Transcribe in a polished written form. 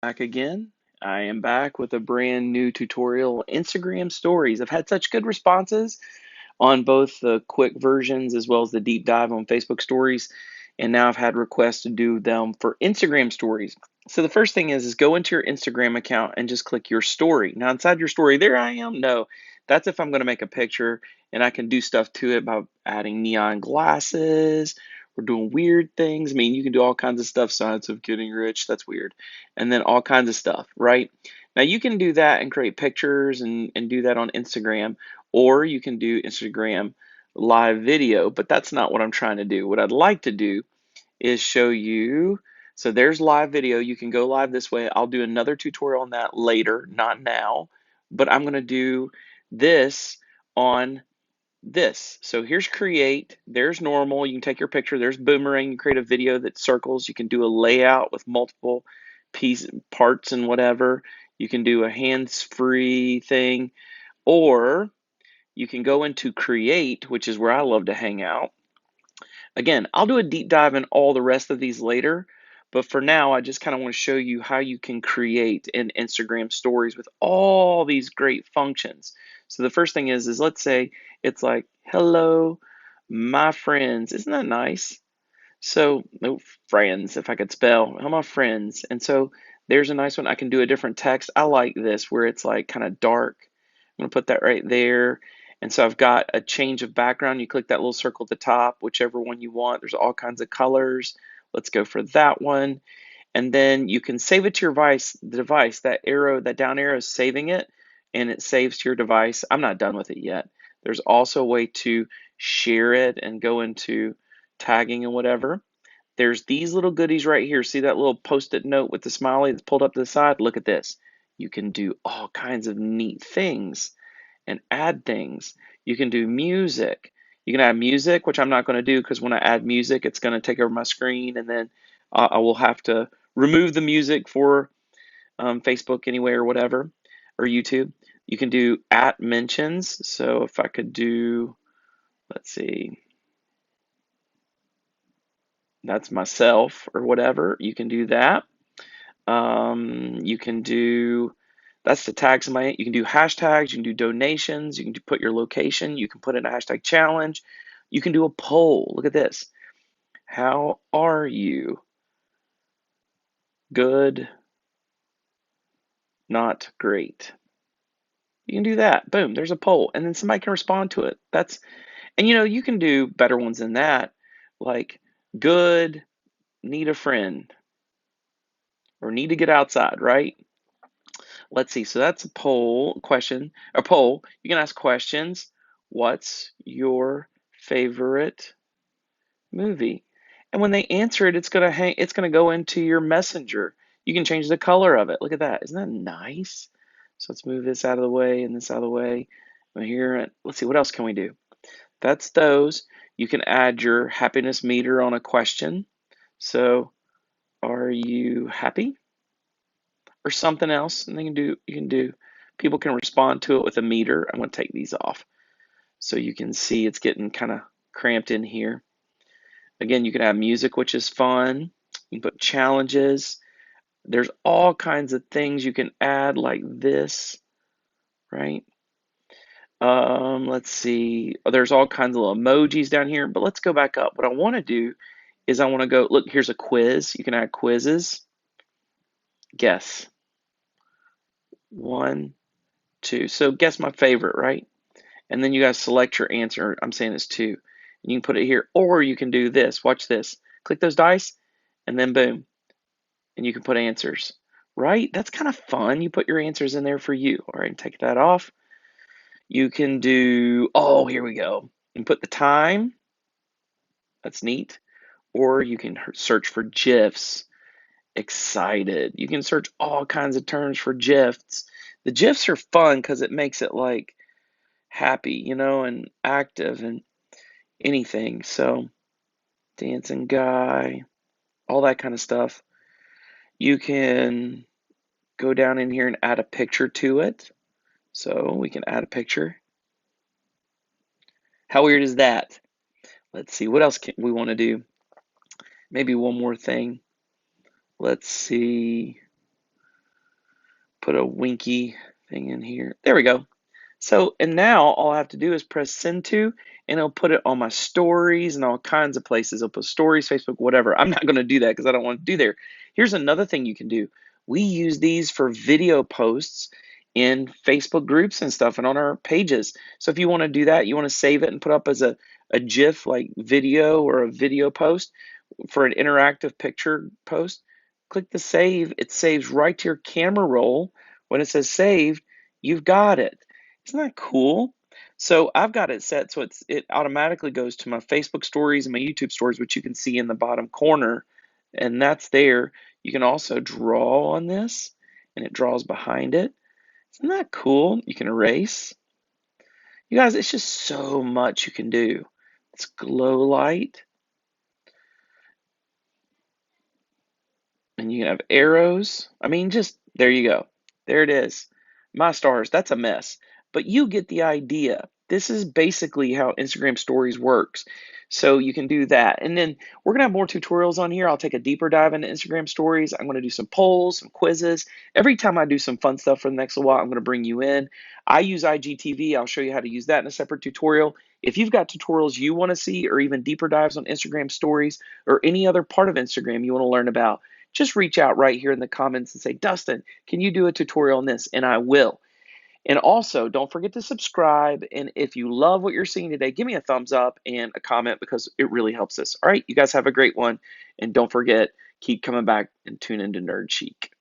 Back again. I am back with a brand new tutorial, Instagram stories. I've had such good responses on both the quick versions as well as the deep dive on Facebook stories. And now I've had requests to do them for Instagram stories. So the first thing is go into your Instagram account and just click your story. Now inside your story, there I am. No, that's if I'm going to make a picture and I can do stuff to it by adding neon glasses. We're doing weird things. I mean, you can do all kinds of stuff. Science of getting rich. That's weird. And then all kinds of stuff, right? Now you can do that and create pictures and do that on Instagram, or you can do Instagram live video, but that's not what I'm trying to do. What I'd like to do is show you. So there's live video. You can go live this way. I'll do another tutorial on that later, not now, but I'm going to do this on this. So here's create, there's normal, you can take your picture, there's boomerang, you create a video that circles, you can do a layout with multiple parts and whatever. You can do a hands-free thing, or you can go into create, which is where I love to hang out. Again, I'll do a deep dive in all the rest of these later, but for now, I just kind of want to show you how you can create in Instagram stories with all these great functions. So the first thing is let's say it's like, hello, my friends. Isn't that nice? So, no friends, if I could spell, hello, my friends. And so there's a nice one. I can do a different text. I like this where it's like kind of dark. I'm gonna put that right there. And so I've got a change of background. You click that little circle at the top, whichever one you want. There's all kinds of colors. Let's go for that one. And then you can save it to your device. That arrow, that down arrow is saving it, and it saves to your device. I'm not done with it yet. There's also a way to share it and go into tagging and whatever. There's these little goodies right here. See that little post-it note with the smiley that's pulled up to the side? Look at this. You can do all kinds of neat things and add things. You can do music. You can add music, which I'm not going to do because when I add music, it's going to take over my screen, and then I will have to remove the music for Facebook anyway or whatever, or YouTube. You can do at mentions. So if I could do, let's see, that's myself or whatever, you can do that. You can do, that's the tags in my, you can do hashtags, you can do donations, you can put your location, you can put in a hashtag challenge, you can do a poll. Look at this. How are you? Good, not great. You can do that. Boom, there's a poll. And then somebody can respond to it. And you can do better ones than that, like good, need a friend, or need to get outside, right? Let's see. So that's a poll. You can ask questions. What's your favorite movie? And when they answer it, it's gonna go into your messenger. You can change the color of it. Look at that. Isn't that nice? So let's move this out of the way and this out of the way. I'm here. Let's see, what else can we do? That's those. You can add your happiness meter on a question. So, are you happy? Or something else. And you can do people can respond to it with a meter. I'm going to take these off so you can see it's getting kind of cramped in here. Again, you can have music, which is fun. You can put challenges. There's all kinds of things you can add like this, right? Let's see. There's all kinds of little emojis down here, but let's go back up. What I want to do is I want to go, look, here's a quiz. You can add quizzes. Guess. One, two. So guess my favorite, right? And then you guys select your answer. I'm saying it's two. You can put it here, or you can do this. Watch this. Click those dice, and then boom, and you can put answers. Right? That's kind of fun. You put your answers in there for you. All right, take that off. You can do, oh, here we go. You can put the time. That's neat. Or you can search for GIFs. Excited. You can search all kinds of terms for GIFs. The GIFs are fun because it makes it like happy, and active and anything. So, dancing guy, all that kind of stuff. You can go down in here and add a picture to it. So we can add a picture. How weird is that? Let's see, what else can we want to do? Maybe one more thing. Let's see. put a winky thing in here. There we go. So, and now all I have to do is press send to, and it'll put it on my stories and all kinds of places. It'll put stories, Facebook, whatever. I'm not going to do that because I don't want to do there. Here's another thing you can do. We use these for video posts in Facebook groups and stuff and on our pages. So if you want to do that, you want to save it and put up as a GIF like video or a video post for an interactive picture post, click the save. It saves right to your camera roll. When it says saved, you've got it. Isn't that cool? So I've got it set so it automatically goes to my Facebook stories and my YouTube stories, which you can see in the bottom corner, and that's there. You can also draw on this, and it draws behind it. Isn't that cool? You can erase. You guys, it's just so much you can do. It's glow light, and you can have arrows. I mean, just there you go. There it is. My stars, that's a mess. But you get the idea. This is basically how Instagram stories works. So you can do that. And then we're going to have more tutorials on here. I'll take a deeper dive into Instagram stories. I'm going to do some polls, some quizzes. Every time I do some fun stuff for the next little while, I'm going to bring you in. I use IGTV. I'll show you how to use that in a separate tutorial. If you've got tutorials you want to see or even deeper dives on Instagram stories or any other part of Instagram you want to learn about, just reach out right here in the comments and say, Dustin, can you do a tutorial on this? And I will. And also, don't forget to subscribe. And if you love what you're seeing today, give me a thumbs up and a comment because it really helps us. All right, you guys have a great one. And don't forget, keep coming back and tune into Nerd Chic.